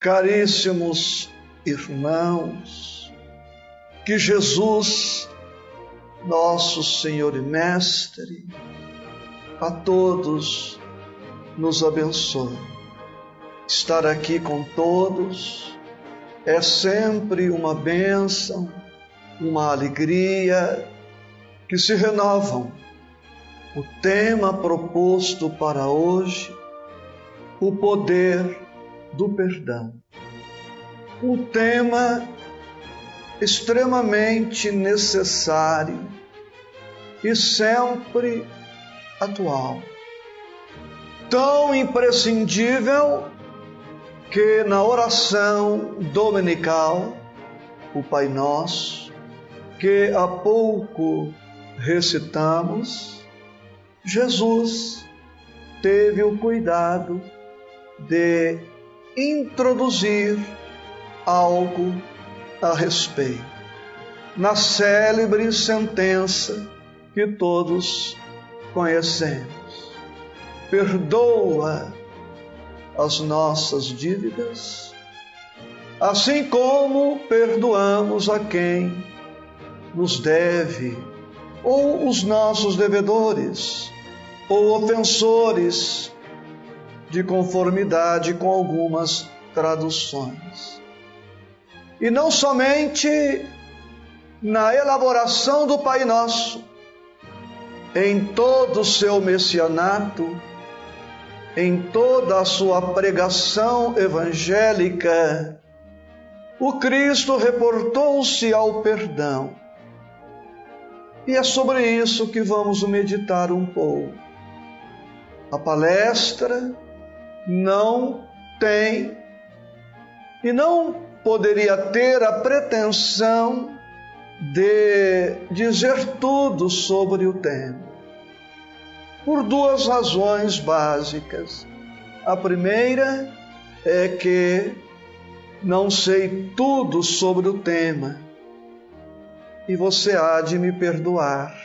Caríssimos irmãos, que Jesus, nosso Senhor e Mestre, a todos nos abençoe. Estar aqui com todos é sempre uma bênção, uma alegria que se renovam. O tema proposto para hoje, o poder do perdão. Um tema extremamente necessário e sempre atual. Tão imprescindível que na oração dominical, o Pai Nosso, que há pouco recitamos, Jesus teve o cuidado de introduzir algo a respeito. Na célebre sentença que todos conhecemos: perdoa as nossas dívidas, assim como perdoamos a quem nos deve, ou os nossos devedores, ou ofensores, de conformidade com algumas traduções. E não somente na elaboração do Pai Nosso, em todo o seu messianato, em toda a sua pregação evangélica, o Cristo reportou-se ao perdão. E é sobre isso que vamos meditar um pouco. A palestra não tem e não poderia ter a pretensão de dizer tudo sobre o tema, por duas razões básicas. A primeira é que não sei tudo sobre o tema, e você há de me perdoar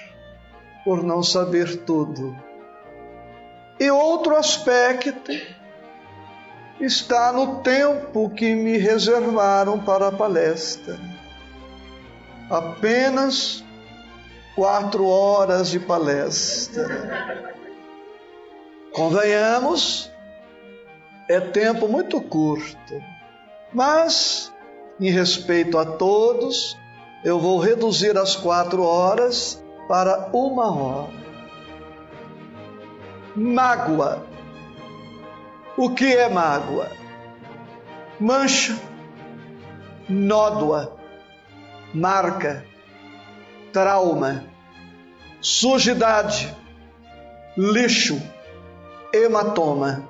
por não saber tudo. E outro aspecto está no tempo que me reservaram para a palestra. Apenas 4 horas de palestra. Convenhamos, é tempo muito curto, mas, em respeito a todos, eu vou reduzir as 4 horas para 1 hora. Mágoa. O que é mágoa? Mancha, nódoa, marca, trauma, sujidade, lixo, hematoma,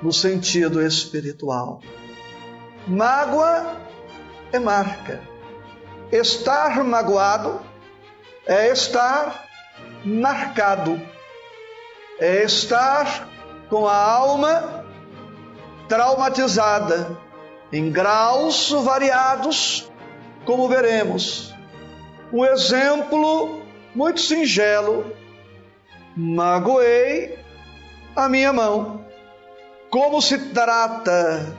no sentido espiritual. Mágoa é marca. Estar magoado é estar marcado, é estar com a alma traumatizada, em graus variados, como veremos. Um exemplo muito singelo: magoei a minha mão. Como se trata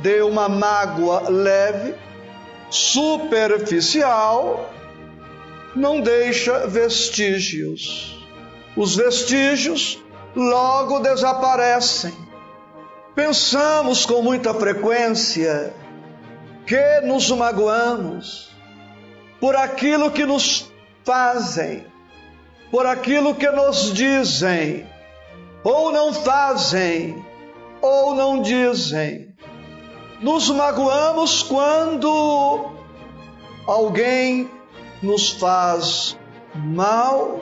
de uma mágoa leve, superficial, não deixa vestígios. Os vestígios logo desaparecem. Pensamos com muita frequência que nos magoamos por aquilo que nos fazem, por aquilo que nos dizem, ou não fazem, ou não dizem. Nos magoamos quando alguém nos faz mal,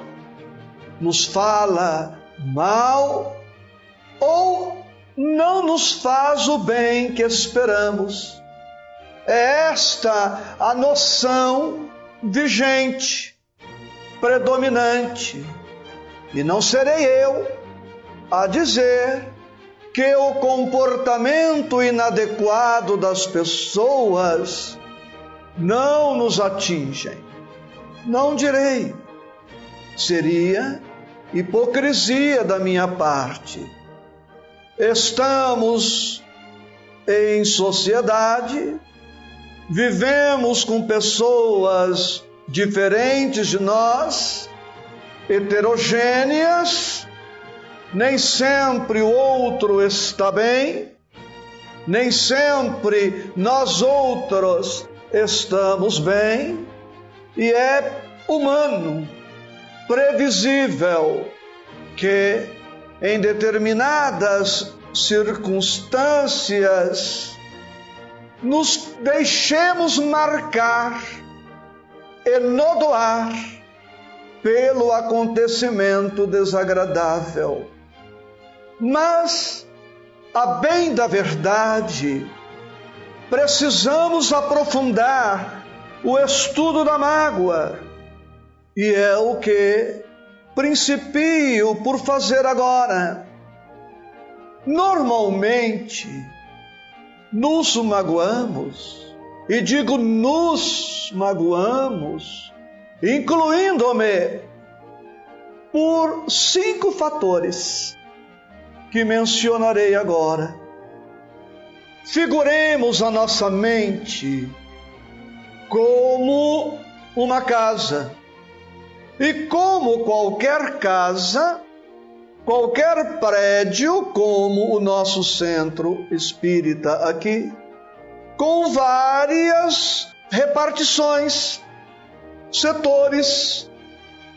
nos fala mal, ou não nos faz o bem que esperamos. É esta a noção vigente, predominante. E não serei eu a dizer que o comportamento inadequado das pessoas não nos atingem. Não direi. Seria hipocrisia da minha parte. Estamos em sociedade, vivemos com pessoas diferentes de nós, heterogêneas, nem sempre o outro está bem, nem sempre nós outros estamos bem, e é humano, previsível, que em determinadas circunstâncias nos deixemos marcar, enodoar pelo acontecimento desagradável. Mas, a bem da verdade, precisamos aprofundar o estudo da mágoa, e é o que principio por fazer agora. Normalmente, nos magoamos, e digo nos magoamos, incluindo-me, por 5 fatores que mencionarei agora. Figuremos a nossa mente como uma casa, e como qualquer casa, qualquer prédio, como o nosso centro espírita aqui, com várias repartições, setores.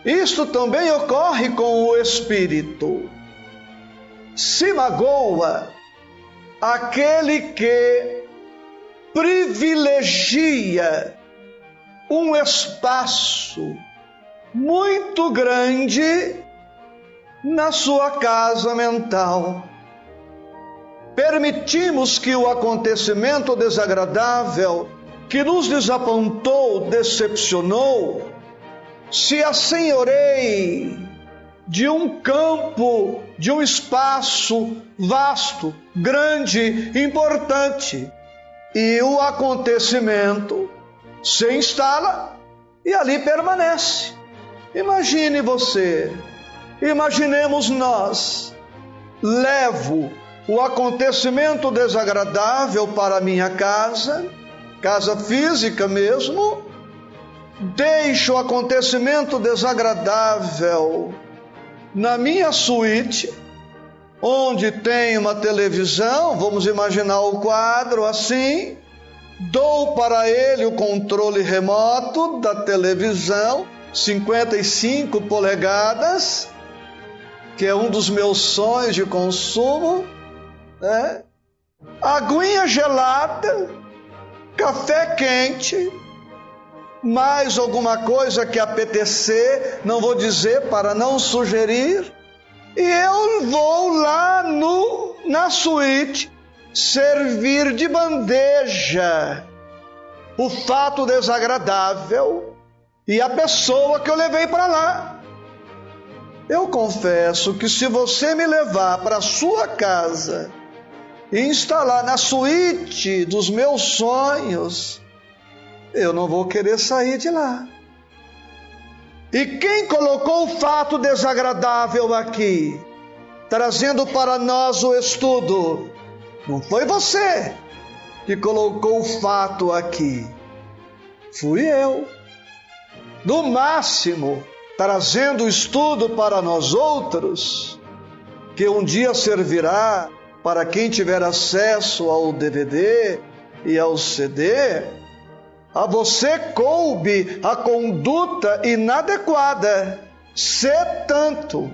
Isto também ocorre com o espírito. Se magoa aquele que privilegia um espaço muito grande na sua casa mental. Permitimos que o acontecimento desagradável que nos desapontou, decepcionou, se assenhoreie de um campo, de um espaço vasto, grande, importante, e o acontecimento se instala e ali permanece. Imagine você, imaginemos nós, levo o acontecimento desagradável para a minha casa, casa física mesmo, deixo o acontecimento desagradável na minha suíte, onde tem uma televisão, vamos imaginar o quadro assim, dou para ele o controle remoto da televisão, 55 polegadas, que é um dos meus sonhos de consumo, né? Aguinha gelada, café quente, mais alguma coisa que apetecer, não vou dizer para não sugerir, e eu vou lá na suíte servir de bandeja o fato desagradável e a pessoa que eu levei para lá. Eu confesso que se você me levar para a sua casa e instalar na suíte dos meus sonhos, eu não vou querer sair de lá. E quem colocou o fato desagradável aqui, trazendo para nós o estudo? Não foi você que colocou o fato aqui, fui eu. No máximo, trazendo o estudo para nós outros, que um dia servirá para quem tiver acesso ao DVD e ao CD, a você coube a conduta inadequada, se tanto.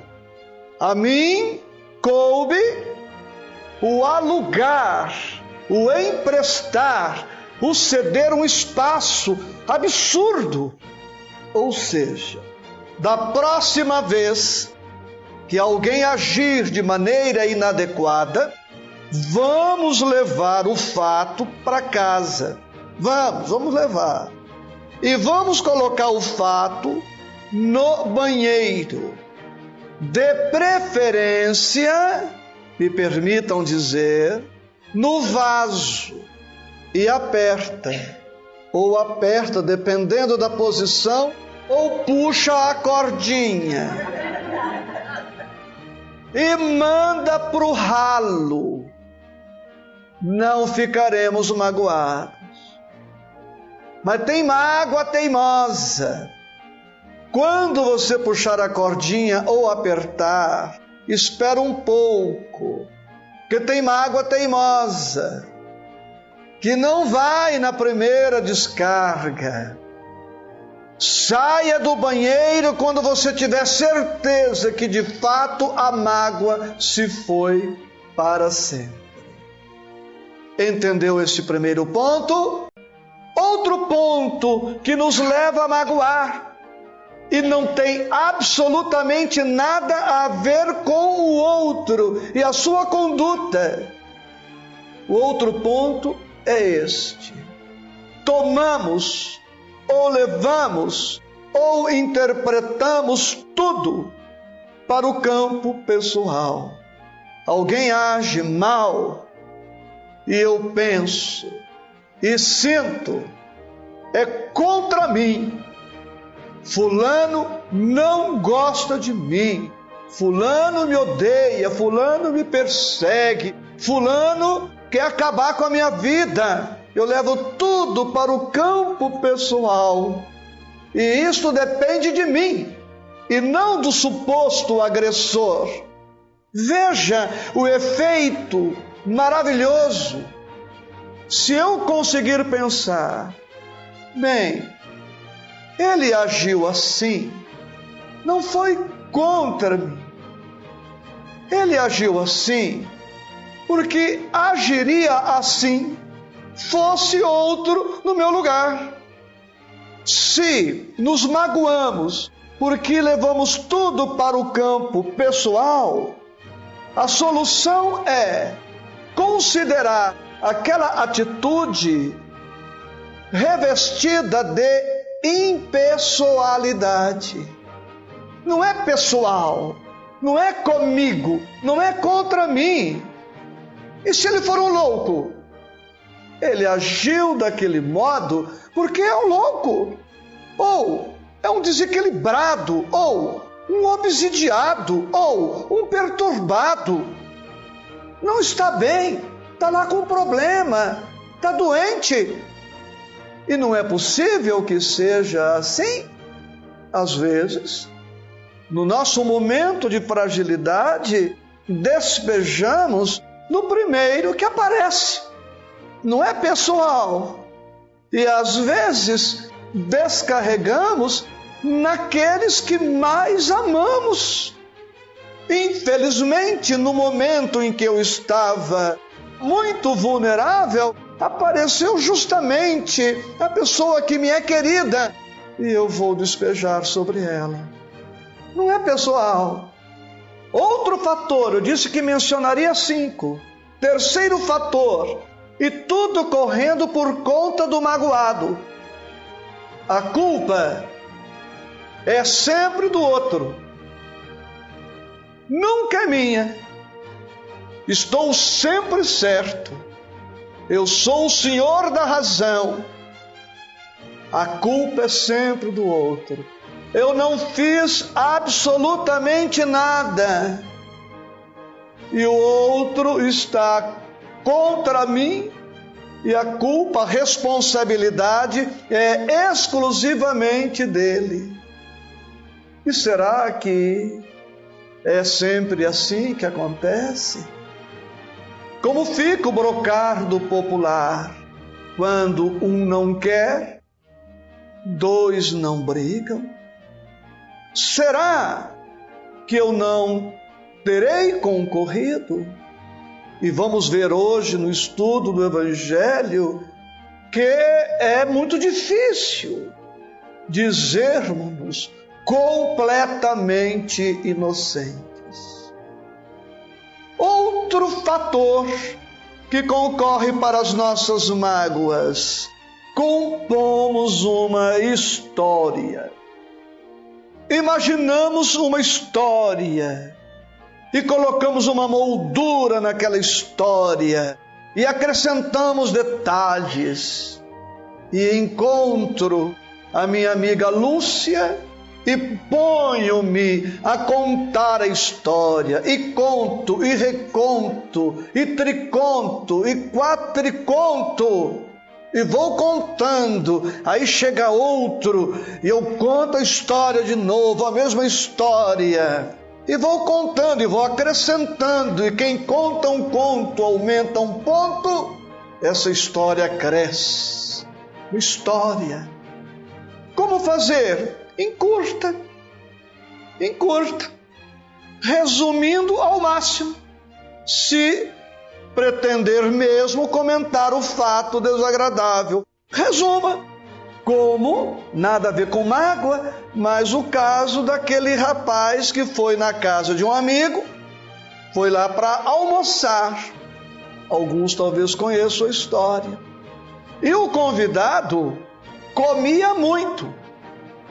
A mim coube o alugar, o emprestar, o ceder um espaço absurdo. Ou seja, da próxima vez que alguém agir de maneira inadequada, vamos levar o fato para casa. Vamos levar. E vamos colocar o fato no banheiro. De preferência, me permitam dizer, no vaso. E aperta. Ou aperta, dependendo da posição, ou puxa a cordinha. E manda para o ralo. não ficaremos magoados. Mas tem mágoa teimosa. Quando você puxar a cordinha ou apertar, espera um pouco, porque tem mágoa teimosa, que não vai na primeira descarga. Saia do banheiro quando você tiver certeza que de fato a mágoa se foi para sempre. Entendeu esse primeiro ponto? Outro ponto que nos leva a magoar e não tem absolutamente nada a ver com o outro e a sua conduta. O outro ponto é este: tomamos ou levamos ou interpretamos tudo para o campo pessoal. Alguém age mal e eu penso e sinto, é contra mim. Fulano não gosta de mim, fulano me odeia, fulano me persegue, fulano quer acabar com a minha vida. Eu levo tudo para o campo pessoal. E isso depende de mim e não do suposto agressor. Veja o efeito maravilhoso. Se eu conseguir pensar, bem, ele agiu assim, não foi contra mim. Ele agiu assim porque agiria assim fosse outro no meu lugar. Se nos magoamos porque levamos tudo para o campo pessoal, a solução é considerar aquela atitude revestida de impessoalidade. Não é pessoal, não é comigo, não é contra mim. E se ele for um louco? Ele agiu daquele modo porque é um louco, ou é um desequilibrado, ou um obsidiado, ou um perturbado. Não está bem, está lá com problema, está doente. E não é possível que seja assim. Às vezes, no nosso momento de fragilidade, despejamos no primeiro que aparece. Não é pessoal. E às vezes descarregamos naqueles que mais amamos. Infelizmente, no momento em que eu estava muito vulnerável, apareceu justamente a pessoa que me é querida e eu vou despejar sobre ela. Não é pessoal. Outro fator, eu disse que mencionaria 5. Terceiro fator, e tudo correndo por conta do magoado. A culpa é sempre do outro, nunca é minha. Estou sempre certo. Eu sou o senhor da razão. A culpa é sempre do outro. Eu não fiz absolutamente nada. E o outro está contra mim, e a culpa, a responsabilidade é exclusivamente dele. E será que é sempre assim que acontece? Como fica o brocardo popular? Quando um não quer, dois não brigam. Será que eu não terei concorrido? E vamos ver hoje no estudo do Evangelho que é muito difícil dizermos completamente inocentes. Outro fator que concorre para as nossas mágoas: compomos uma história. Imaginamos uma história e colocamos uma moldura naquela história e acrescentamos detalhes. E encontro a minha amiga Lúcia e ponho-me a contar a história, e conto, e reconto, e triconto, e quatriconto, e vou contando. Aí chega outro, e eu conto a história de novo, a mesma história, e vou contando, e vou acrescentando, e quem conta um conto aumenta um ponto, essa história cresce. História. Como fazer? Encurta. Resumindo ao máximo. Se pretender mesmo comentar o fato desagradável, resuma. Como? Nada a ver com mágoa, mas o caso daquele rapaz que foi na casa de um amigo, foi lá para almoçar. Alguns talvez conheçam a história. E o convidado comia muito.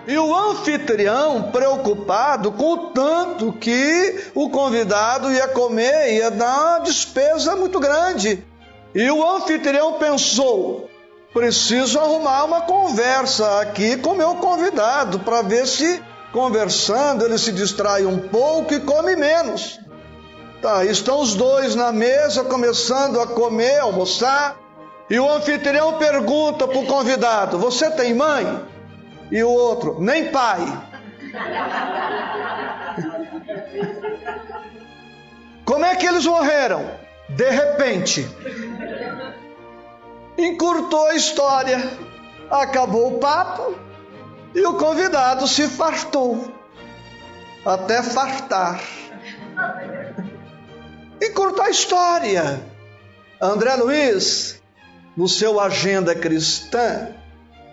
E o anfitrião, preocupado com o tanto que o convidado ia comer, ia dar uma despesa muito grande. E o anfitrião pensou: preciso arrumar uma conversa aqui com o meu convidado, para ver se, conversando, ele se distrai um pouco e come menos. Tá, estão os dois na mesa, começando a comer, almoçar, e o anfitrião pergunta para o convidado: você tem mãe? E o outro: nem pai. Como é que eles morreram? De repente. Encurtou a história, acabou o papo e o convidado se fartou, até fartar. Encurtou a história. André Luiz, no seu Agenda Cristã,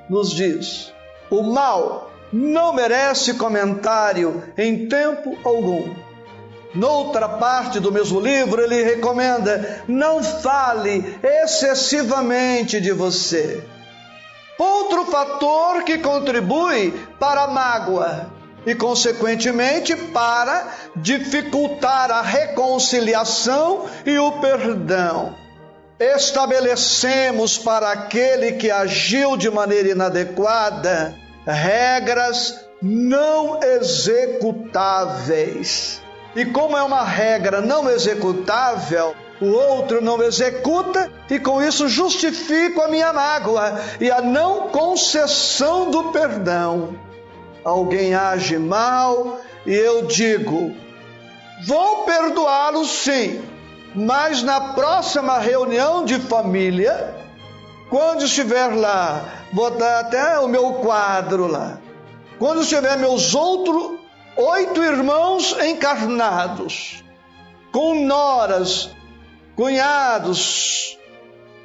nos diz: o mal não merece comentário em tempo algum. Noutra parte do mesmo livro, ele recomenda: não fale excessivamente de você. Outro fator que contribui para a mágoa e, consequentemente, para dificultar a reconciliação e o perdão. Estabelecemos para aquele que agiu de maneira inadequada regras não executáveis. E como é uma regra não executável, o outro não executa, e com isso justifico a minha mágoa e a não concessão do perdão. Alguém age mal e eu digo: vou perdoá-lo sim, mas na próxima reunião de família, quando estiver lá, vou dar até o meu quadro lá, quando estiver meus outros 8 irmãos encarnados, com noras, cunhados,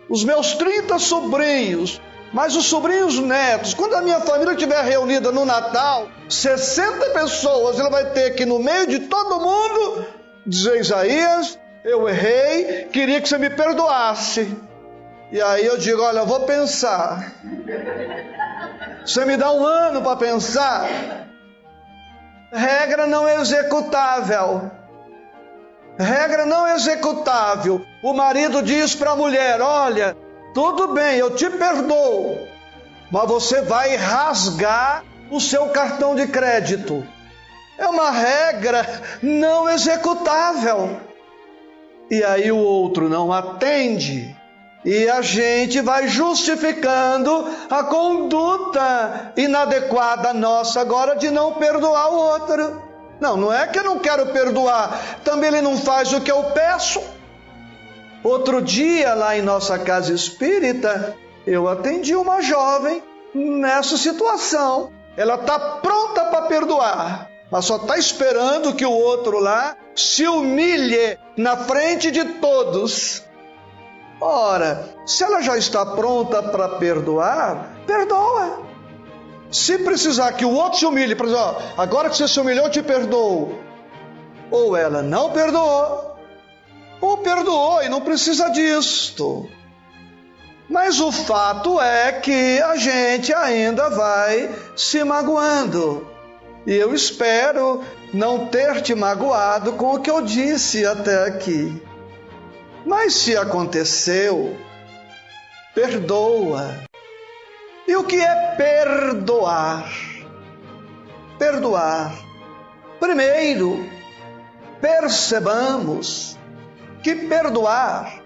os meus 30 sobrinhos, mas os sobrinhos netos, quando a minha família estiver reunida no Natal, 60 pessoas, ela vai ter que, no meio de todo mundo, dizer: Isaías, eu errei, queria que você me perdoasse. E aí eu digo: olha, eu vou pensar. Você me dá um ano para pensar? Regra não executável. Regra não executável. O marido diz para a mulher: olha, tudo bem, eu te perdoo, mas você vai rasgar o seu cartão de crédito. É uma regra não executável. E aí o outro não atende, e a gente vai justificando a conduta inadequada nossa agora de não perdoar o outro. Não é que eu não quero perdoar, também ele não faz o que eu peço. Outro dia, lá em nossa casa espírita, eu atendi uma jovem nessa situação. Ela está pronta para perdoar, mas só está esperando que o outro lá se humilhe na frente de todos. Ora, se ela já está pronta para perdoar, perdoa. Se precisar que o outro se humilhe, por exemplo, agora que você se humilhou, eu te perdoo. Ou ela não perdoou, ou perdoou e não precisa disto. Mas o fato é que a gente ainda vai se magoando. E eu espero não ter te magoado com o que eu disse até aqui. Mas se aconteceu, perdoa. E o que é perdoar? perdoar. Primeiro, percebamos que perdoar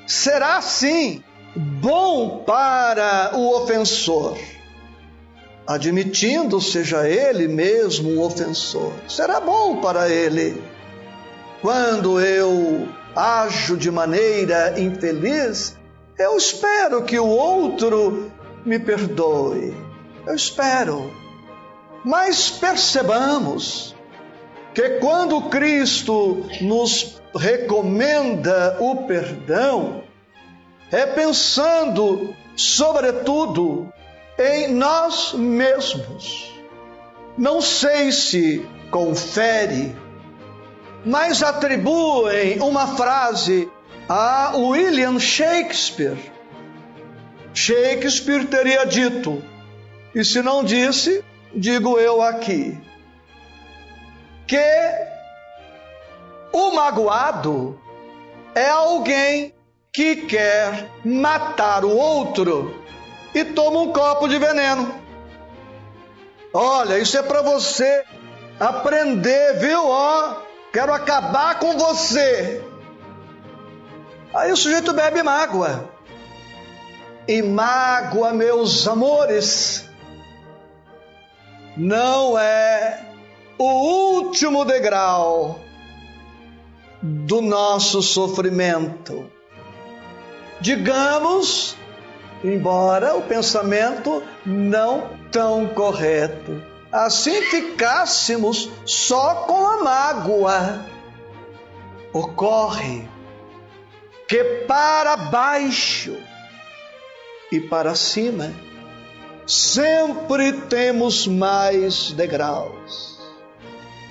será sim bom para o ofensor, admitindo seja ele mesmo um ofensor. Será bom para ele. Quando eu ajo de maneira infeliz, eu espero que o outro me perdoe. Eu espero. Mas percebamos que quando Cristo nos recomenda o perdão, é pensando, sobretudo, em nós mesmos. Não sei se confere, mas atribuem uma frase a William Shakespeare. Shakespeare teria dito, e se não disse, digo eu aqui, que o magoado é alguém que quer matar o outro e toma um copo de veneno. Olha, isso é para você aprender, viu? Quero acabar com você. Aí o sujeito bebe mágoa. E mágoa, meus amores, não é o último degrau do nosso sofrimento. Digamos, embora o pensamento não tão correto, assim ficássemos só com a mágoa. Ocorre que para baixo e para cima sempre temos mais degraus.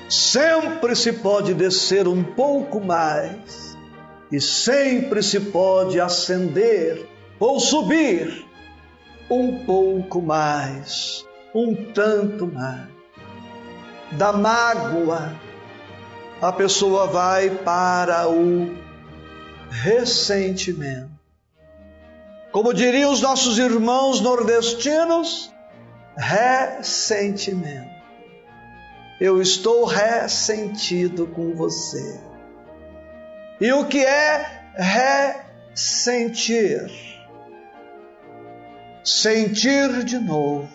Sempre se pode descer um pouco mais e sempre se pode ascender ou subir um pouco mais, um tanto mais. Da mágoa, a pessoa vai para o ressentimento. Como diriam os nossos irmãos nordestinos, ressentimento. Eu estou ressentido com você. E o que é ressentir? Sentir de novo.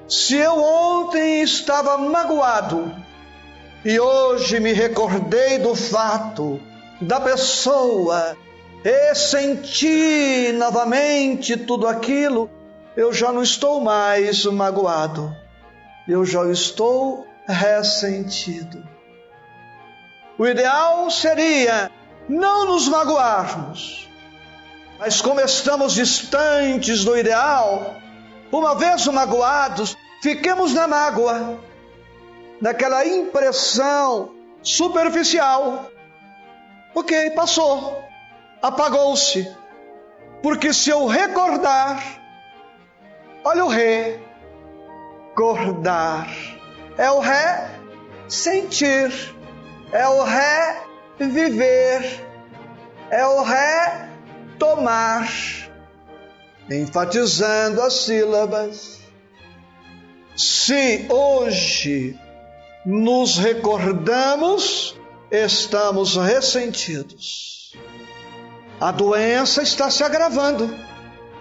Se eu ontem estava magoado e hoje me recordei do fato, da pessoa, e senti novamente tudo aquilo, eu já não estou mais magoado. Eu já estou ressentido. O ideal seria não nos magoarmos, mas como estamos distantes do ideal, uma vez magoados, fiquemos na mágoa, naquela impressão superficial. Ok, passou, apagou-se, porque se eu recordar, olha o recordar, é o ressentir, é o reviver, é o retomar, enfatizando as sílabas. Se hoje nos recordamos, estamos ressentidos. A doença está se agravando,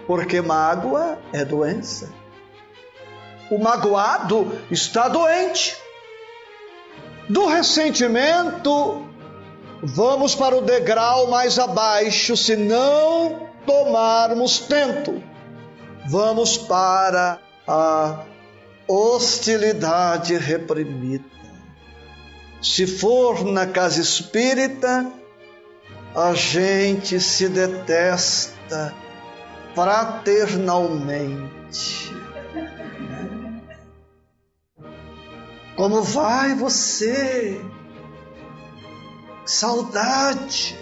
porque mágoa é doença. O magoado está doente. Do ressentimento, vamos para o degrau mais abaixo, se não tomarmos tento. Vamos para a hostilidade reprimida. Se for na casa espírita, a gente se detesta fraternalmente. Como vai você? Saudade.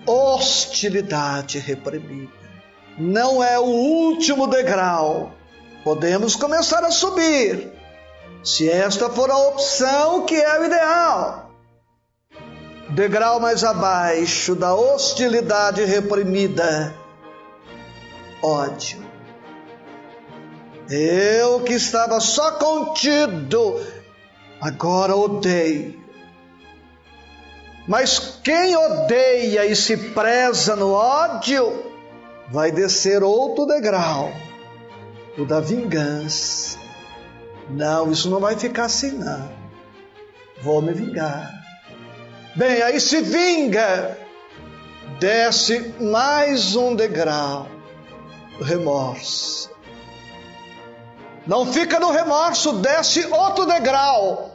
Hostilidade reprimida. Não é o último degrau. Podemos começar a subir, se esta for a opção que é o ideal. Degrau mais abaixo da hostilidade reprimida, ódio. Eu que estava só contido, agora odeio. Mas quem odeia e se preza no ódio, vai descer outro degrau, o da vingança. Não, isso não vai ficar assim não. Vou me vingar. Bem, aí se vinga, desce mais um degrau, o remorso. Não fica no remorso, desce outro degrau,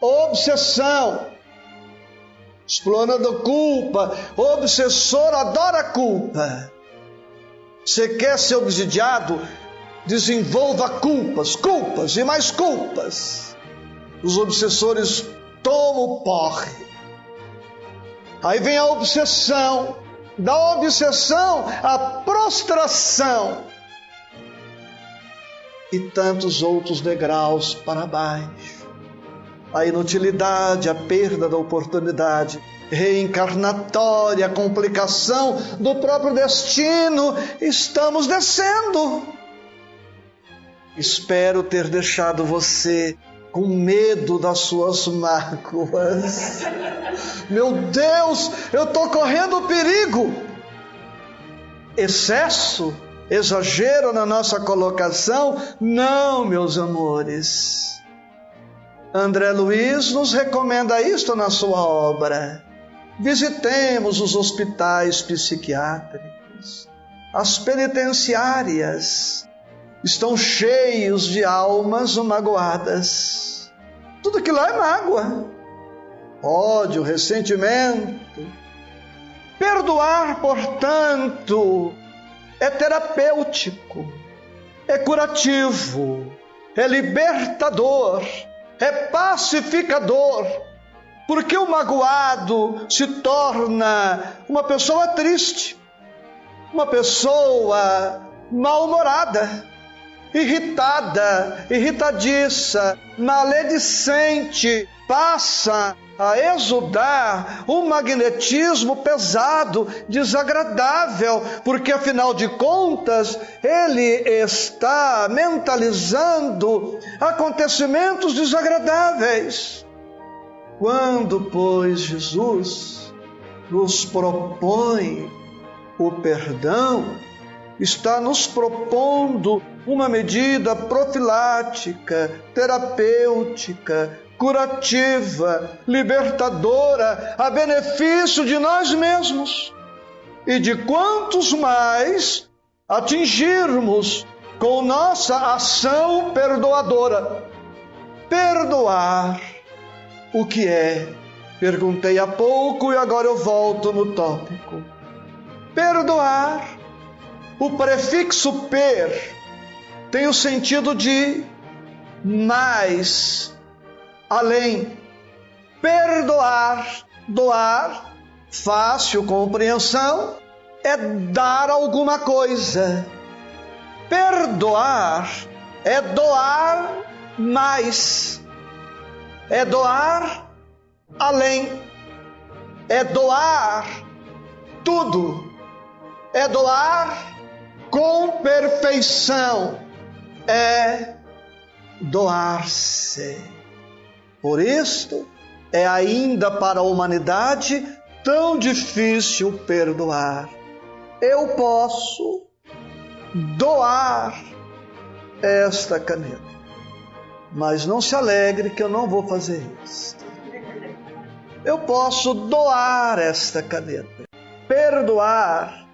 obsessão. Explorando culpa, o obsessor adora culpa. Você quer ser obsidiado? Desenvolva culpas, culpas e mais culpas. Os obsessores tomam o porre. Aí vem a obsessão, da obsessão à prostração. E tantos outros degraus para baixo. A inutilidade, a perda da oportunidade reencarnatória, a complicação do próprio destino. Estamos descendo. Espero ter deixado você com medo das suas mágoas. Meu Deus, eu estou correndo perigo. Excesso, exagero na nossa colocação? Não, meus amores. André Luiz nos recomenda isto na sua obra. Visitemos os hospitais psiquiátricos, as penitenciárias. Estão cheios de almas magoadas. Tudo que lá é mágoa, ódio, ressentimento. Perdoar, portanto, é terapêutico, é curativo, é libertador, é pacificador, porque o magoado se torna uma pessoa triste, uma pessoa mal-humorada, irritada, irritadiça, maledicente, passa a exudar um magnetismo pesado, desagradável, porque afinal de contas ele está mentalizando acontecimentos desagradáveis. Quando, pois, Jesus nos propõe o perdão, está nos propondo uma medida profilática, terapêutica, curativa, libertadora, a benefício de nós mesmos e de quantos mais atingirmos com nossa ação perdoadora. Perdoar, o que é? Perguntei há pouco e agora eu volto no tópico. Perdoar, o prefixo per tem o sentido de mais, além. Perdoar, doar, fácil compreensão, é dar alguma coisa. Perdoar é doar mais, é doar além, é doar tudo, é doar com perfeição, é doar-se. Por isto, é ainda para a humanidade tão difícil perdoar. Eu posso doar esta caneta, mas não se alegre que eu não vou fazer isso. Eu posso doar esta caneta. Perdoar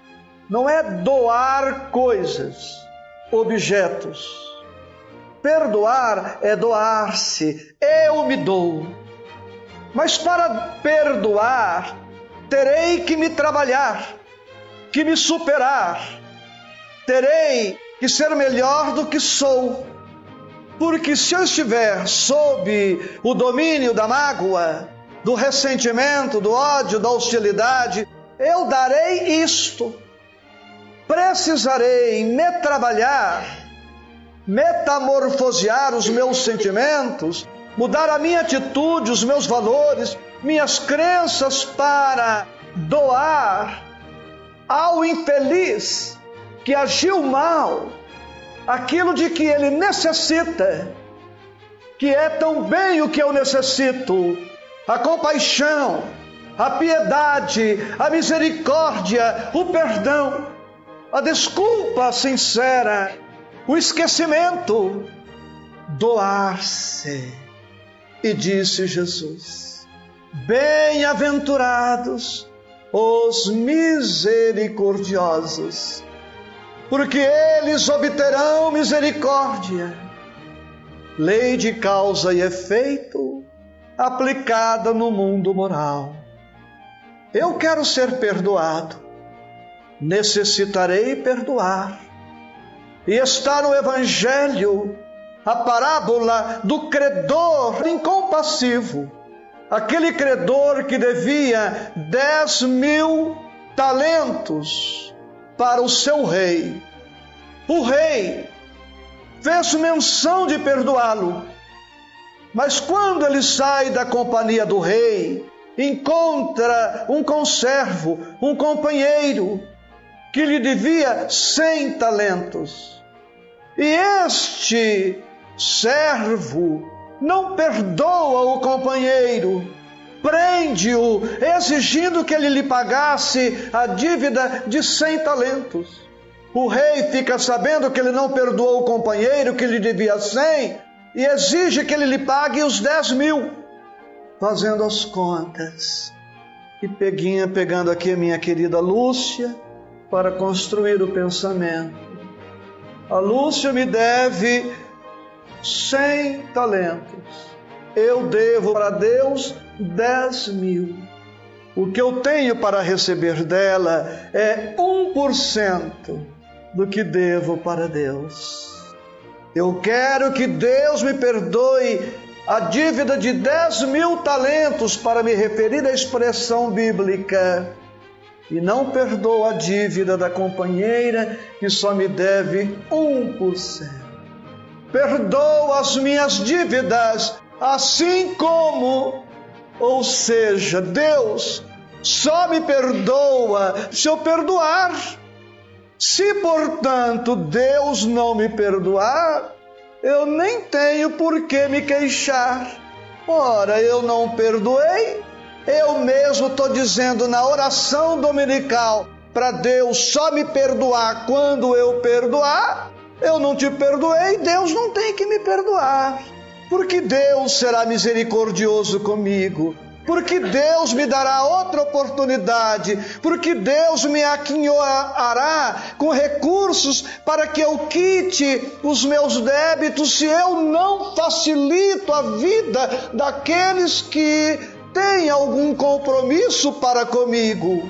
não é doar coisas, objetos. Perdoar é doar-se. Eu me dou. Mas para perdoar, terei que me trabalhar, que me superar. Terei que ser melhor do que sou. Porque se eu estiver sob o domínio da mágoa, do ressentimento, do ódio, da hostilidade, eu darei isto. Precisarei me trabalhar, metamorfosear os meus sentimentos, mudar a minha atitude, os meus valores, minhas crenças para doar ao infeliz que agiu mal, aquilo de que ele necessita, que é também o que eu necessito: a compaixão, a piedade, a misericórdia, o perdão, a desculpa sincera, o esquecimento, doar-se. E disse Jesus: bem-aventurados os misericordiosos, porque eles obterão misericórdia. Lei de causa e efeito aplicada no mundo moral. Eu quero ser perdoado, necessitarei perdoar. E está no Evangelho a parábola do credor incompassivo, aquele credor que devia 10.000 talentos para o seu rei. O rei fez menção de perdoá-lo, mas quando ele sai da companhia do rei, encontra um conservo, um companheiro, que lhe devia 100 talentos. E este servo não perdoa o companheiro, prende-o, exigindo que ele lhe pagasse a dívida de 100 talentos. O rei fica sabendo que ele não perdoou o companheiro, que lhe devia 100, e exige que ele lhe pague os 10.000. Fazendo as contas, e pegando aqui a minha querida Lúcia, para construir o pensamento. A Lúcia me deve 100 talentos. Eu devo para Deus 10.000. O que eu tenho para receber dela é 1% do que devo para Deus. Eu quero que Deus me perdoe a dívida de 10.000 talentos, para me referir à expressão bíblica, e não perdoa a dívida da companheira que só me deve 1%. Perdoa as minhas dívidas, assim como, ou seja, Deus só me perdoa se eu perdoar. Se, portanto, Deus não me perdoar, eu nem tenho por que me queixar. Ora, eu não perdoei, eu mesmo estou dizendo na oração dominical para Deus só me perdoar quando eu perdoar. Eu não te perdoei, Deus não tem que me perdoar, porque Deus será misericordioso comigo, porque Deus me dará outra oportunidade, porque Deus me aquinhoará com recursos para que eu quite os meus débitos, se eu não facilito a vida daqueles que têm algum compromisso para comigo.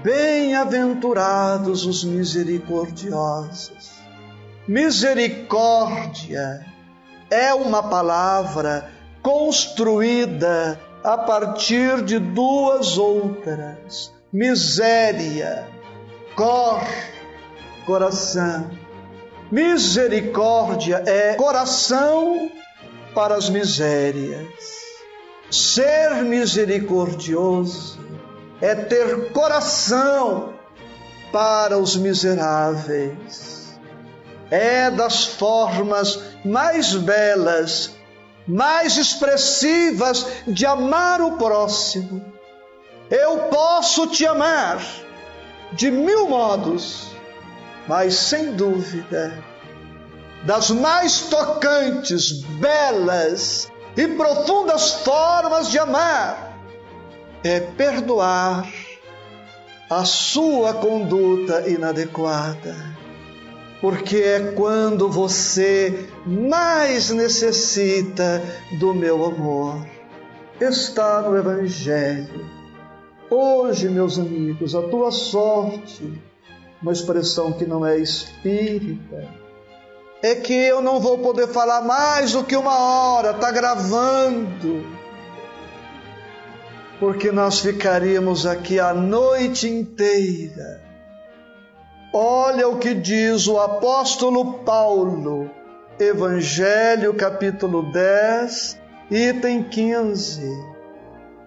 Bem-aventurados os misericordiosos. Misericórdia é uma palavra construída a partir de duas outras: miséria, coração. Misericórdia é coração para as misérias. Ser misericordioso é ter coração para os miseráveis. É das formas mais belas, mais expressivas de amar o próximo. Eu posso te amar de 1000 modos, mas sem dúvida, das mais tocantes, belas e profundas formas de amar é perdoar a sua conduta inadequada. Porque é quando você mais necessita do meu amor. Está no Evangelho. Hoje, meus amigos, a tua sorte, uma expressão que não é espírita, é que eu não vou poder falar mais do que 1 hora, está gravando, porque nós ficaríamos aqui a noite inteira. Olha o que diz o apóstolo Paulo, Evangelho capítulo 10, item 15.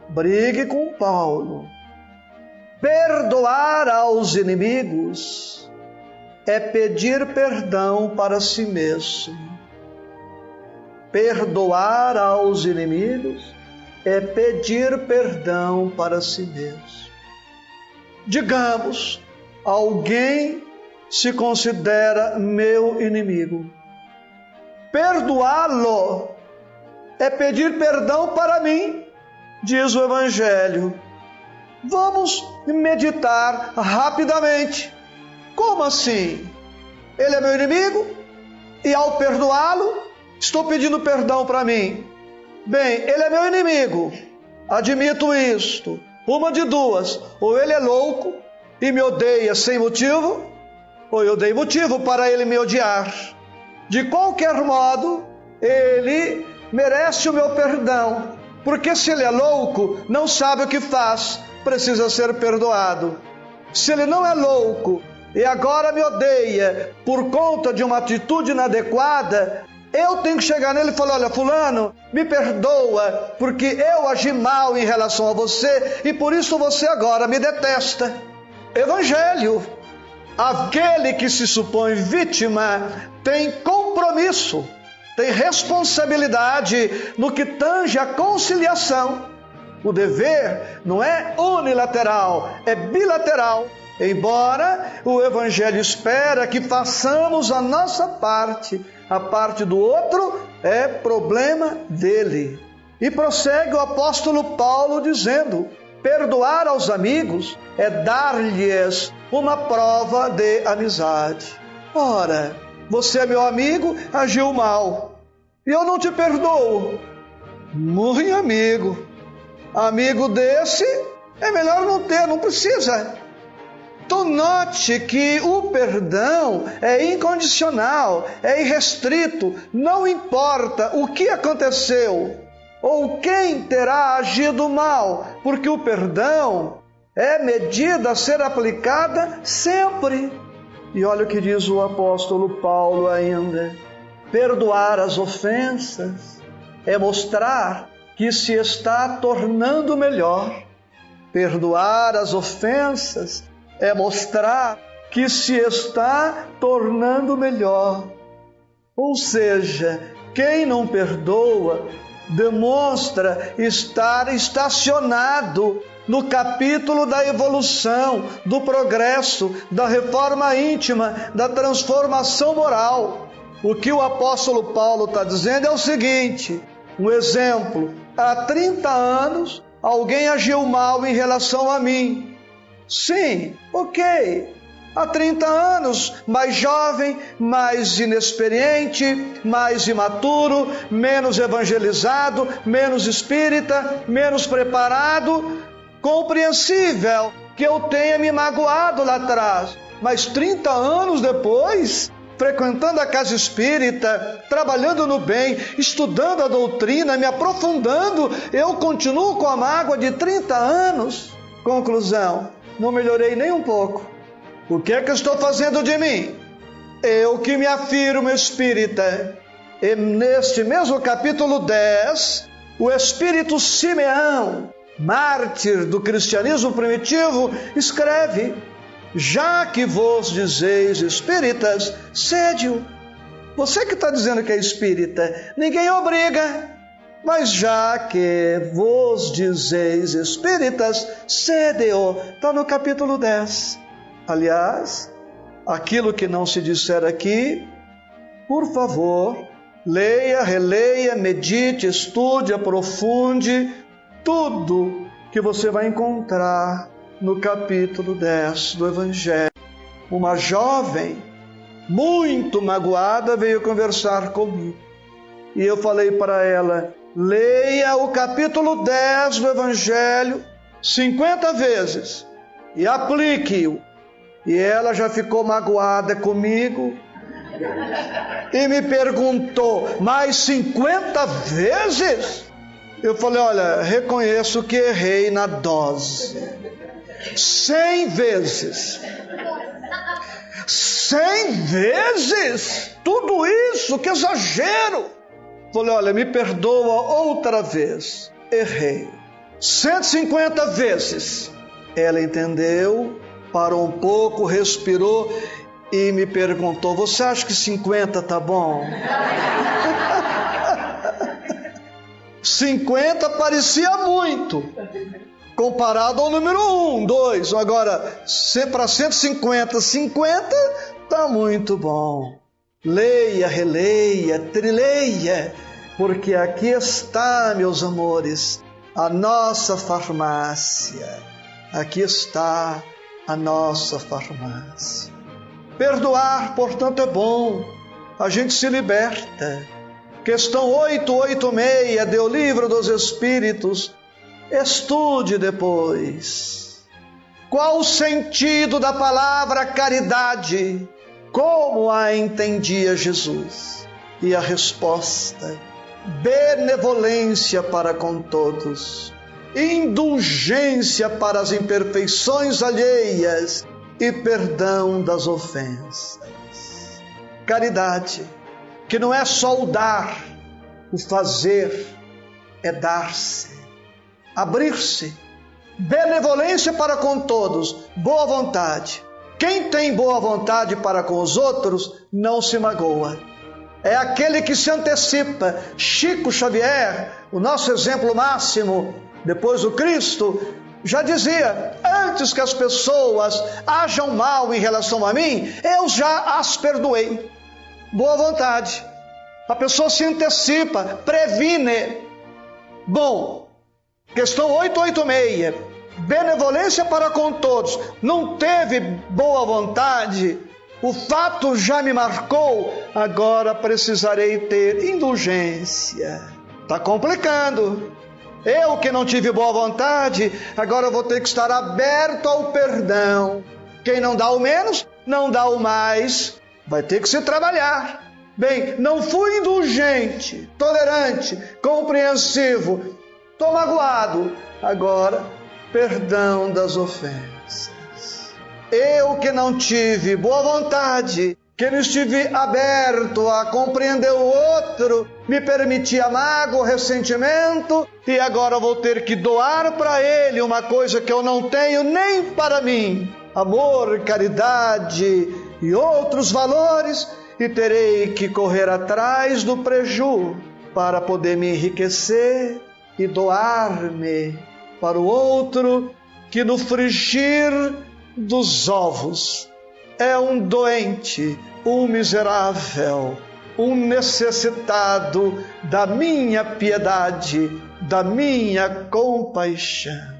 Brigue com Paulo. Perdoar aos inimigos é pedir perdão para si mesmo. Perdoar aos inimigos é pedir perdão para si mesmo. Digamos, alguém se considera meu inimigo. Perdoá-lo é pedir perdão para mim, diz o Evangelho. Vamos meditar rapidamente. Como assim? Ele é meu inimigo e ao perdoá-lo, estou pedindo perdão para mim. Bem, ele é meu inimigo, admito isto. Uma de duas, ou ele é louco e me odeia sem motivo, ou eu dei motivo para ele me odiar. De qualquer modo, ele merece o meu perdão, porque se ele é louco, não sabe o que faz, precisa ser perdoado. Se ele não é louco e agora me odeia por conta de uma atitude inadequada, eu tenho que chegar nele e falar: olha, fulano, me perdoa, porque eu agi mal em relação a você e por isso você agora me detesta. Evangelho. Aquele que se supõe vítima tem compromisso, tem responsabilidade no que tange a conciliação. O dever não é unilateral, é bilateral. Embora o Evangelho espera que façamos a nossa parte, a parte do outro é problema dele. E prossegue o apóstolo Paulo dizendo: perdoar aos amigos é dar-lhes uma prova de amizade. Ora, você é meu amigo, agiu mal, e eu não te perdoo. Muito amigo. Amigo desse é melhor não ter, não precisa. Então note que o perdão é incondicional, é irrestrito, não importa o que aconteceu ou quem terá agido mal, porque o perdão é medida a ser aplicada sempre. E olha o que diz o apóstolo Paulo ainda: perdoar as ofensas é mostrar que se está tornando melhor. Perdoar as ofensas é mostrar que se está tornando melhor. Ou seja, quem não perdoa demonstra estar estacionado no capítulo da evolução, do progresso, da reforma íntima, da transformação moral. O que o apóstolo Paulo está dizendo é o seguinte: um exemplo, há 30 anos alguém agiu mal em relação a mim. Sim, ok. Há 30 anos, mais jovem, mais inexperiente, mais imaturo, menos evangelizado, menos espírita, menos preparado. Compreensível que eu tenha me magoado lá atrás, mas 30 anos depois, frequentando a casa espírita, trabalhando no bem, estudando a doutrina, me aprofundando, eu continuo com a mágoa de 30 anos. Conclusão: não melhorei nem um pouco. O que é que eu estou fazendo de mim? Eu que me afirmo espírita. E neste mesmo capítulo 10, o espírito Simeão, mártir do cristianismo primitivo, escreve: já que vos dizeis espíritas, sede-o. Você que está dizendo que é espírita, ninguém obriga. Mas já que vos dizeis espíritas, sede-o. Está no capítulo 10. Aliás, aquilo que não se disser aqui, por favor, leia, releia, medite, estude, aprofunde tudo que você vai encontrar no capítulo 10 do Evangelho. Uma jovem muito magoada veio conversar comigo. E eu falei para ela: leia o capítulo 10 do Evangelho 50 vezes e aplique-o. E ela já ficou magoada comigo e me perguntou: mais 50 vezes? Eu falei: olha, reconheço que errei na dose. 100 vezes. 100 vezes? Tudo isso? Que exagero! Falei: olha, me perdoa outra vez. Errei. 150 vezes. Ela entendeu, parou um pouco, respirou e me perguntou: você acha que 50 tá bom? 50 parecia muito, comparado ao número 1, 2. Agora, para 150, 50 tá muito bom. Leia, releia, trileia, porque aqui está, meus amores, a nossa farmácia. Aqui está a nossa farmácia. Perdoar, portanto, é bom. A gente se liberta. Questão 886 do Livro dos Espíritos. Estude depois. Qual o sentido da palavra caridade? Como a entendia Jesus? E a resposta: benevolência para com todos, indulgência para as imperfeições alheias e perdão das ofensas. Caridade, que não é só o dar, o fazer, é dar-se, abrir-se. Benevolência para com todos, boa vontade. Quem tem boa vontade para com os outros não se magoa. É aquele que se antecipa. Chico Xavier, o nosso exemplo máximo, depois do Cristo, já dizia: antes que as pessoas hajam mal em relação a mim, eu já as perdoei. Boa vontade. A pessoa se antecipa, previne. Bom, questão 886. Benevolência para com todos. Não teve boa vontade, o fato já me marcou, agora precisarei ter indulgência. Está complicando. Eu que não tive boa vontade, agora vou ter que estar aberto ao perdão. Quem não dá o menos, não dá o mais. Vai ter que se trabalhar. Bem, não fui indulgente, tolerante, compreensivo. Estou magoado. Agora, perdão das ofensas. Eu que não tive boa vontade, que não estive aberto a compreender o outro, me permiti a mágoa, ressentimento, e agora vou ter que doar para ele uma coisa que eu não tenho nem para mim. Amor, caridade e outros valores, e terei que correr atrás do preju para poder me enriquecer e doar-me para o outro que no frigir dos ovos é um doente, um miserável, um necessitado da minha piedade, da minha compaixão.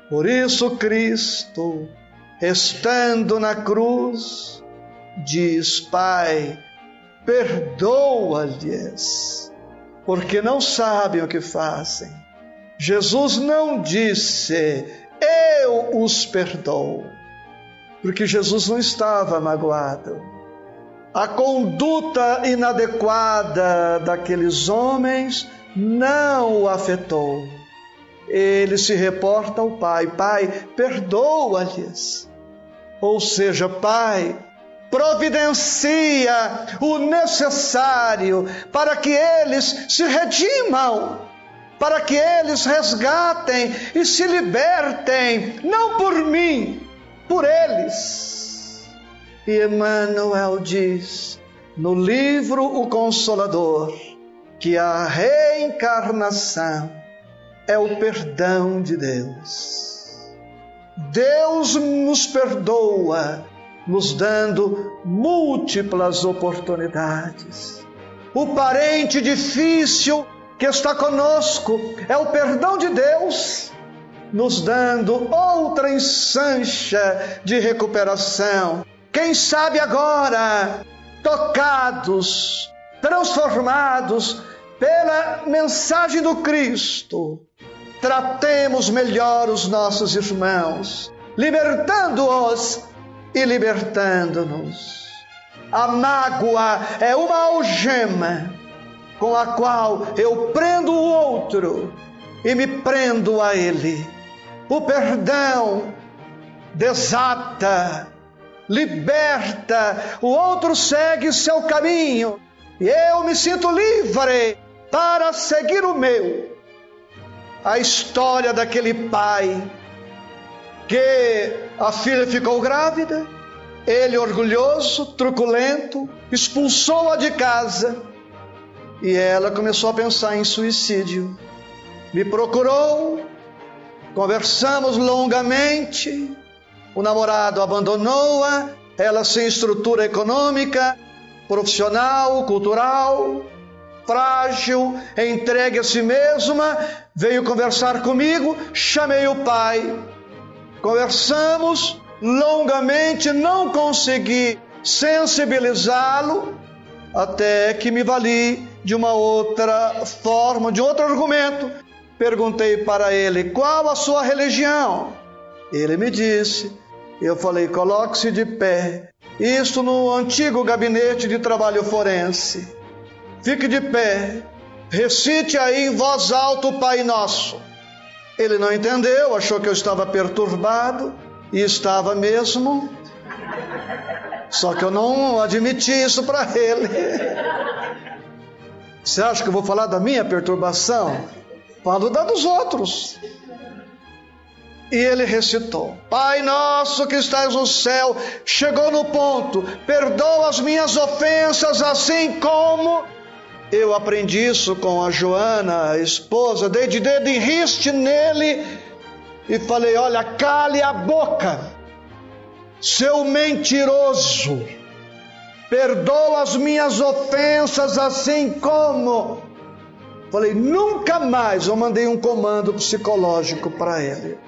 Por isso Cristo, estando na cruz, diz: Pai, perdoa-lhes, porque não sabem o que fazem. Jesus não disse: eu os perdoo, porque Jesus não estava magoado. A conduta inadequada daqueles homens não o afetou. Ele se reporta ao Pai: Pai, perdoa-lhes. Ou seja, Pai, providencia o necessário para que eles se redimam, para que eles resgatem e se libertem, não por mim, por eles. E Emmanuel diz no livro O Consolador que a reencarnação é o perdão de Deus. Deus nos perdoa, nos dando múltiplas oportunidades. O parente difícil que está conosco é o perdão de Deus, nos dando outra ensancha de recuperação. Quem sabe agora, tocados, transformados pela mensagem do Cristo, tratemos melhor os nossos irmãos, libertando-os e libertando-nos. A mágoa é uma algema com a qual eu prendo o outro e me prendo a ele. O perdão desata, liberta, o outro segue seu caminho e eu me sinto livre para seguir o meu. A história daquele pai que a filha ficou grávida Ele, orgulhoso, truculento, expulsou-a de casa e ela começou a pensar em suicídio. Me procurou, conversamos longamente, o namorado abandonou-a, ela sem estrutura econômica, profissional, cultural, frágil, entregue a si mesma, veio conversar comigo, chamei o pai, conversamos longamente, não consegui sensibilizá-lo, até que me vali de uma outra forma, de outro argumento. Perguntei para ele: qual a sua religião? Ele me disse. Eu falei: coloque-se de pé. Isso no antigo gabinete de trabalho forense. Fique de pé. Recite aí em voz alta o Pai Nosso. Ele não entendeu, achou que eu estava perturbado, e estava mesmo. Só que eu não admiti isso para ele. Você acha que eu vou falar da minha perturbação? Falo da dos outros. E ele recitou: Pai nosso que estás no céu, chegou no ponto, perdoa as minhas ofensas, assim como... Eu aprendi isso com a Joana, a esposa, dei de dedo em riste nele e falei: olha, cale a boca, seu mentiroso, perdoa as minhas ofensas, assim como... Falei: nunca mais. Eu mandei um comando psicológico para ele: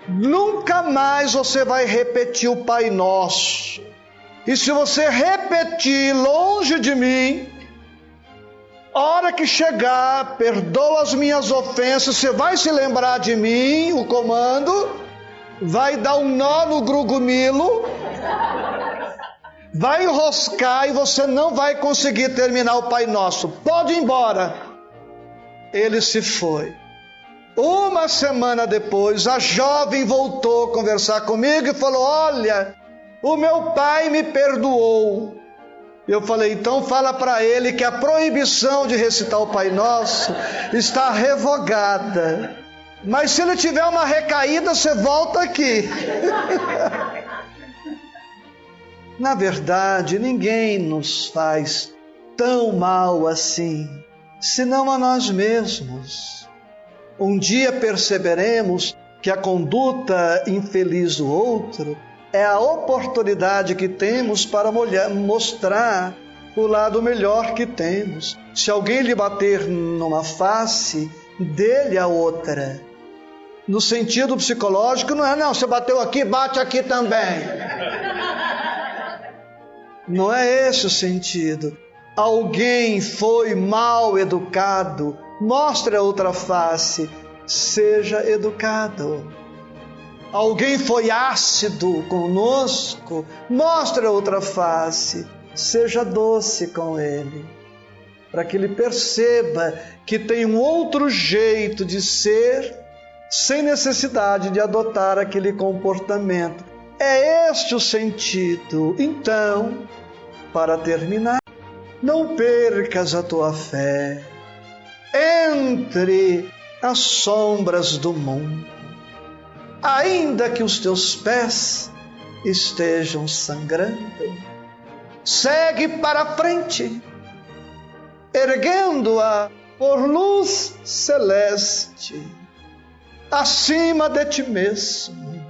nunca mais você vai repetir o Pai Nosso, e se você repetir longe de mim, hora que chegar, perdoa as minhas ofensas, você vai se lembrar de mim, o comando, vai dar um nó no grugumilo, vai enroscar e você não vai conseguir terminar o Pai Nosso. Pode ir embora. Ele se foi. Uma semana depois, a jovem voltou a conversar comigo e falou: olha, o meu pai me perdoou. Eu falei: então fala para ele que a proibição de recitar o Pai Nosso está revogada. Mas se ele tiver uma recaída, você volta aqui. Na verdade, ninguém nos faz tão mal assim, senão a nós mesmos. Um dia perceberemos que a conduta infeliz do outro é a oportunidade que temos para mostrar o lado melhor que temos. Se alguém lhe bater numa face, dê-lhe a outra. No sentido psicológico, não é: não, você bateu aqui, bate aqui também. Não é esse o sentido. Alguém foi mal educado, mostre a outra face, seja educado. Alguém foi ácido conosco, mostre a outra face, seja doce com ele, para que ele perceba que tem um outro jeito de ser, sem necessidade de adotar aquele comportamento. É este o sentido. Então, para terminar, não percas a tua fé entre as sombras do mundo. Ainda que os teus pés estejam sangrando, segue para frente, erguendo-a por luz celeste, acima de ti mesmo.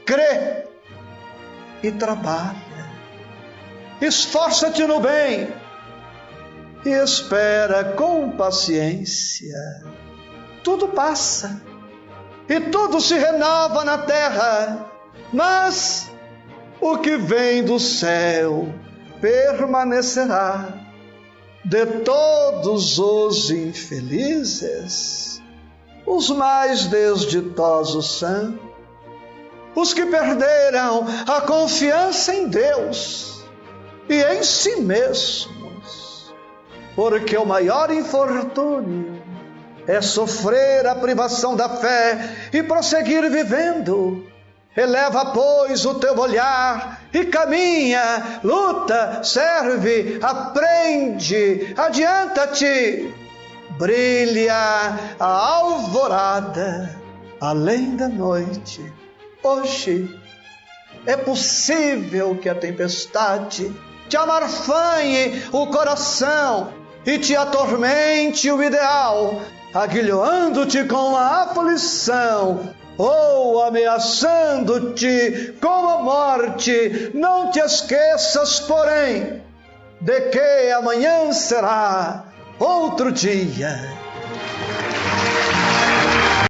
Crê e trabalha, esforça-te no bem e espera com paciência. Tudo passa e tudo se renova na terra, mas o que vem do céu permanecerá. De todos os infelizes, os mais desditosos são os que perderam a confiança em Deus e em si mesmos, porque o maior infortúnio é sofrer a privação da fé e prosseguir vivendo. Eleva, pois, o teu olhar e caminha, luta, serve, aprende, adianta-te. Brilha a alvorada além da noite, hoje é possível que a tempestade te amarfanhe o coração e te atormente o ideal, aguilhando-te com a aflição ou ameaçando-te com a morte. Não te esqueças, porém, de que amanhã será outro dia.